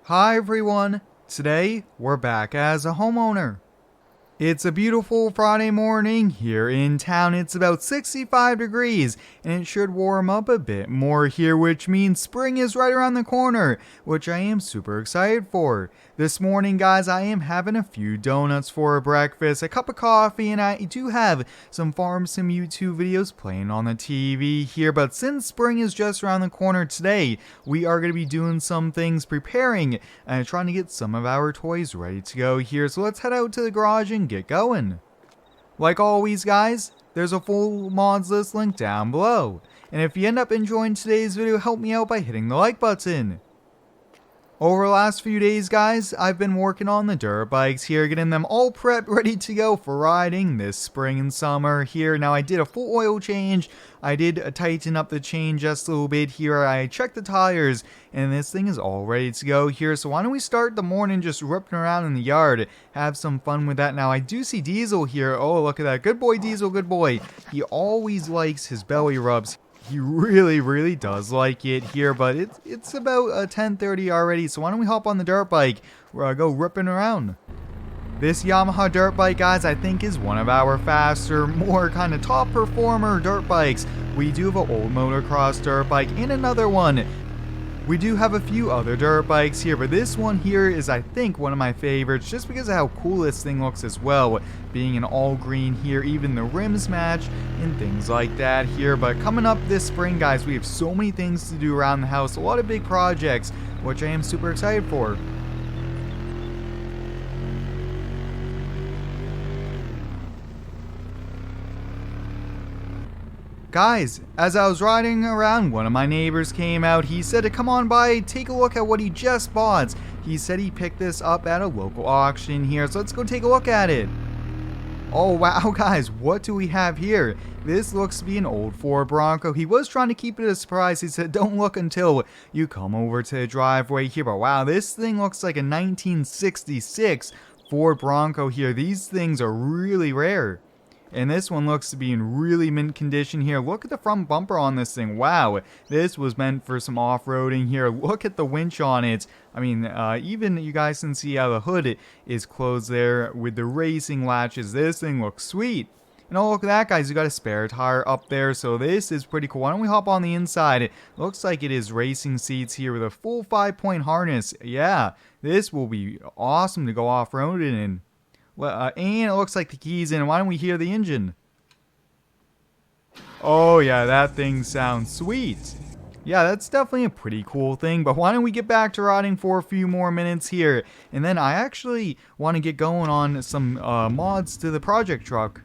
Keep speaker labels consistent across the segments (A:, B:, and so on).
A: Hi everyone, today we're back as a homeowner. It's a beautiful Friday morning here in town. It's about 65 degrees and it should warm up a bit more here, which means spring is right around the corner, which I am super excited for. This morning, guys, I am having a few donuts for breakfast, a cup of coffee, and I do have some Farm Sim YouTube videos playing on the TV here. But since spring is just around the corner today, we are going to be doing some things, preparing and trying to get some of our toys ready to go here. So let's head out to the garage and get going. Like always, guys, there's a full mods list link down below. And if you end up enjoying today's video, help me out by hitting the like button. Over the last few days, guys, I've been working on the dirt bikes here, getting them all prepped, ready to go for riding this spring and summer here. Now, I did a full oil change. I did tighten up the chain just a little bit here. I checked the tires, and this thing is all ready to go here. So why don't we start the morning just ripping around in the yard, have some fun with that. Now, I do see Diesel here. Oh, look at that. Good boy, Diesel, good boy. He always likes his belly rubs. He really does like it here, but it's about 10:30 already, so why don't we hop on the dirt bike, go ripping around. This Yamaha dirt bike, guys, I think is one of our faster, more kind of top performer dirt bikes. We do have an old motocross dirt bike and another one. We do have a few other dirt bikes here, but this one here is, I think, one of my favorites just because of how cool this thing looks as well. Being an all green here, even the rims match and things like that here. But coming up this spring, guys, we have so many things to do around the house, a lot of big projects, which I am super excited for. Guys, as I was riding around, one of my neighbors came out. He said to come on by, take a look at what he just bought. He said he picked this up at a local auction here, so let's go take a look at it. Oh wow, guys, what do we have here? This looks to be an old Ford Bronco. He was trying to keep it a surprise. He said don't look until you come over to the driveway here, but wow, this thing looks like a 1966 Ford Bronco here. These things are really rare. And this one looks to be in really mint condition here. Look at the front bumper on this thing. Wow, this was meant for some off-roading here. Look at the winch on it. I mean, even you guys can see how the hood is closed there with the racing latches. This thing looks sweet. And oh, look at that, guys. You got a spare tire up there, so this is pretty cool. Why don't we hop on the inside? It looks like it is racing seats here with a full 5-point harness. Yeah, this will be awesome to go off-roading in. And it looks like the key's in. Why don't we hear the engine? Oh yeah, that thing sounds sweet. Yeah, that's definitely a pretty cool thing, but why don't we get back to riding for a few more minutes here, and then I actually want to get going on some mods to the project truck.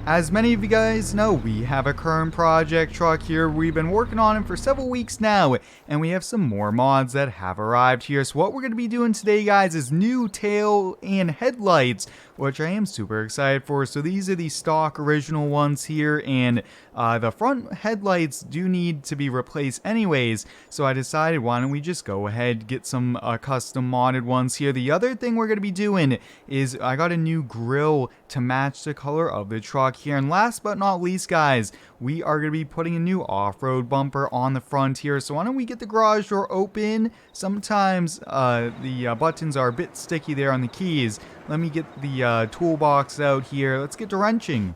A: As many of you guys know, we have a current project truck here. We've been working on it for several weeks now, and we have some more mods that have arrived here. So what we're going to be doing today, guys, is new tail and headlights, which I am super excited for. So these are the stock original ones here, and the front headlights do need to be replaced anyways. So I decided, why don't we just go ahead and get some custom modded ones here. The other thing we're going to be doing is I got a new grille to match the color of the truck here. And last but not least, guys, we are going to be putting a new off-road bumper on the front here. So why don't we get the garage door open? Sometimes the buttons are a bit sticky there on the keys. Let me get the toolbox out here. Let's get to wrenching.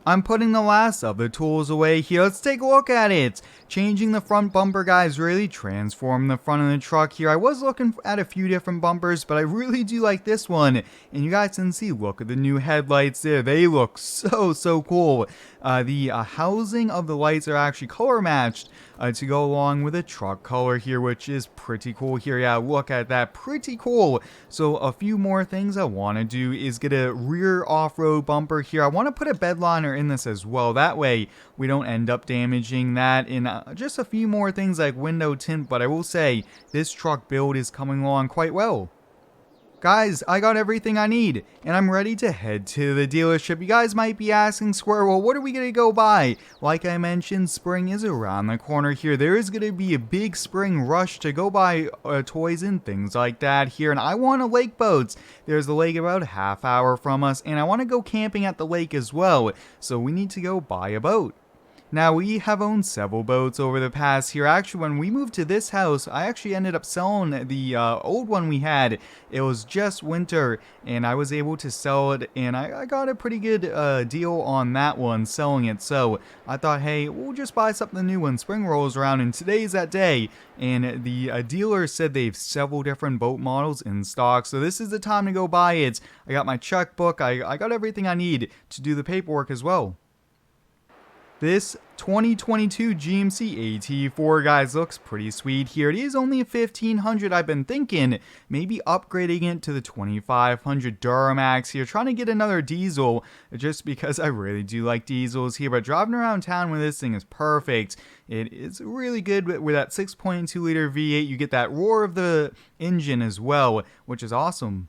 A: I'm putting the last of the tools away here. Let's take a look at it. Changing the front bumper, guys, really transformed the front of the truck here. I was looking at a few different bumpers, but I really do like this one. And you guys can see, look at the new headlights there. They look so cool. The housing of the lights are actually color matched to go along with the truck color here, which is pretty cool here. Yeah, look at that. Pretty cool. So a few more things I want to do is get a rear off-road bumper here. I want to put a bed liner in this as well. That way we don't end up damaging that. And just a few more things like window tint, but I will say this truck build is coming along quite well. Guys, I got everything I need, and I'm ready to head to the dealership. You guys might be asking, Squirrel, what are we going to go buy? Like I mentioned, spring is around the corner here. There is going to be a big spring rush to go buy toys and things like that here, and I want a lake boats. There's a lake about a half hour from us, and I want to go camping at the lake as well, so we need to go buy a boat. Now, we have owned several boats over the past year. Actually, when we moved to this house, I actually ended up selling the old one we had. It was just winter, and I was able to sell it, and I got a pretty good deal on that one, selling it. So I thought, hey, we'll just buy something new when spring rolls around, and today's that day. And the dealer said they have several different boat models in stock, so this is the time to go buy it. I got my checkbook. I got everything I need to do the paperwork as well. This 2022 GMC AT4, guys, looks pretty sweet here. It is only a 1500. I've been thinking maybe upgrading it to the 2500 Duramax here, trying to get another diesel just because I really do like diesels here. But driving around town with this thing is perfect. It is really good with that 6.2 liter V8. You get that roar of the engine as well, which is awesome.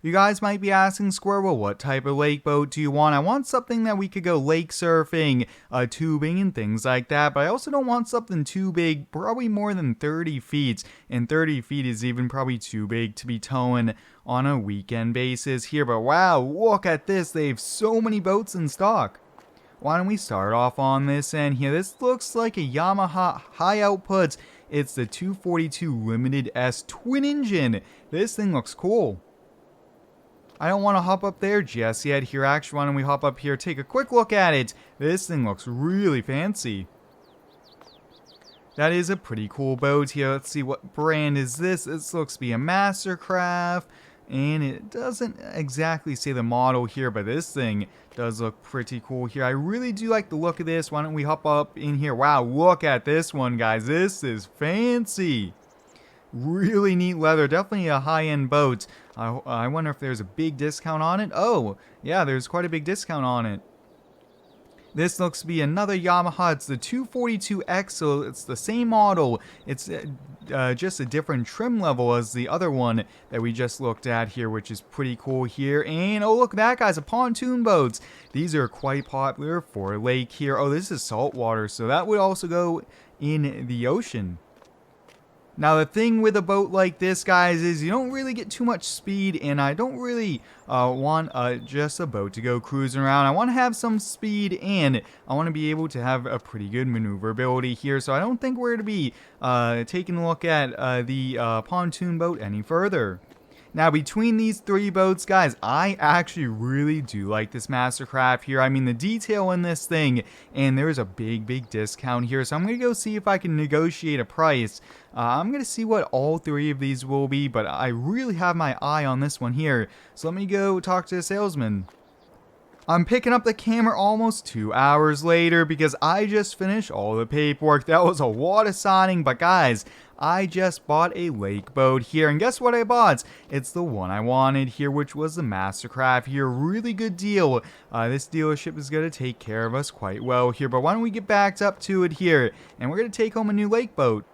A: You guys might be asking, Squirrel, what type of lake boat do you want? I want something that we could go lake surfing, tubing, and things like that. But I also don't want something too big, probably more than 30 feet. And 30 feet is even probably too big to be towing on a weekend basis here. But wow, look at this. They have so many boats in stock. Why don't we start off on this end here? This looks like a Yamaha high output. It's the 242 Limited S twin engine. This thing looks cool. I don't want to hop up there just yet here. Actually, why don't we hop up here, take a quick look at it. This thing looks really fancy. That is a pretty cool boat here. Let's see, what brand is this? This looks to be a Mastercraft, and it doesn't exactly say the model here, but this thing does look pretty cool here. I really do like the look of this. Why don't we hop up in here? Wow, look at this one, guys. This is fancy. Really neat leather, definitely a high-end boat. I wonder if there's a big discount on it. Oh, yeah, there's quite a big discount on it. This looks to be another Yamaha. It's the 242X, so it's the same model. It's just a different trim level as the other one that we just looked at here, which is pretty cool here. And oh, look at that, guys, a pontoon boats. These are quite popular for lake here. Oh, this is saltwater, so that would also go in the ocean. Now, the thing with a boat like this, guys, is you don't really get too much speed, and I don't really want just a boat to go cruising around. I want to have some speed, and I want to be able to have a pretty good maneuverability here, so I don't think we're going to be taking a look at the pontoon boat any further. Now, between these three boats, guys, I actually really do like this Mastercraft here. I mean, the detail in this thing, and there's a big discount here. So I'm going to go see if I can negotiate a price. I'm going to see what all three of these will be, but I really have my eye on this one here. So let me go talk to the salesman. I'm picking up the camera almost 2 hours later because I just finished all the paperwork. That was a lot of signing, but guys, I just bought a lake boat here, and guess what I bought? It's the one I wanted here, which was the Mastercraft here. Really good deal. This dealership is going to take care of us quite well here, but why don't we get backed up to it here, and we're going to take home a new lake boat.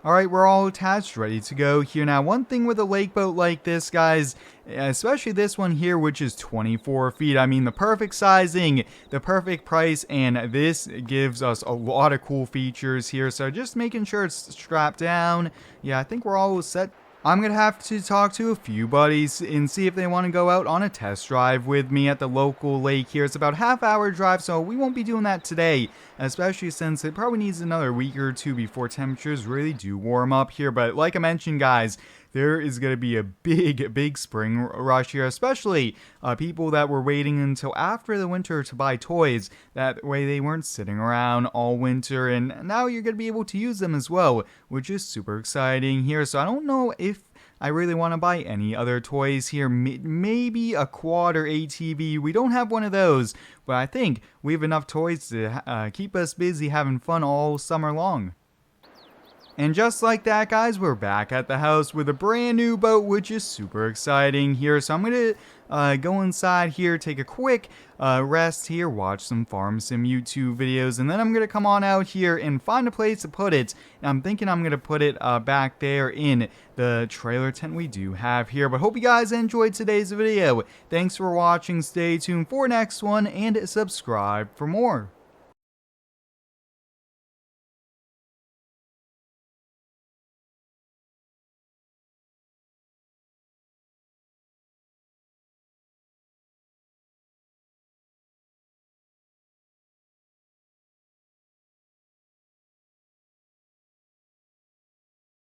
A: Alright, we're all attached, ready to go here. Now, one thing with a lake boat like this, guys, especially this one here, which is 24 feet. I mean, the perfect sizing, the perfect price, and this gives us a lot of cool features here. So just making sure it's strapped down. Yeah, I think we're all set. I'm going to have to talk to a few buddies and see if they want to go out on a test drive with me at the local lake here. It's about a half-hour drive, so we won't be doing that today, especially since it probably needs another week or two before temperatures really do warm up here. But like I mentioned, guys, there is going to be a big spring rush here, especially people that were waiting until after the winter to buy toys. That way they weren't sitting around all winter, and now you're going to be able to use them as well, which is super exciting here. So I don't know if I really want to buy any other toys here. Maybe a quad or ATV. We don't have one of those, but I think we have enough toys to keep us busy having fun all summer long. And just like that, guys, we're back at the house with a brand new boat, which is super exciting here. So I'm going to go inside here, take a quick rest here, watch some Farm Sim YouTube videos, and then I'm going to come on out here and find a place to put it. And I'm thinking I'm going to put it back there in the trailer tent we do have here. But hope you guys enjoyed today's video. Thanks for watching. Stay tuned for next one, and subscribe for more.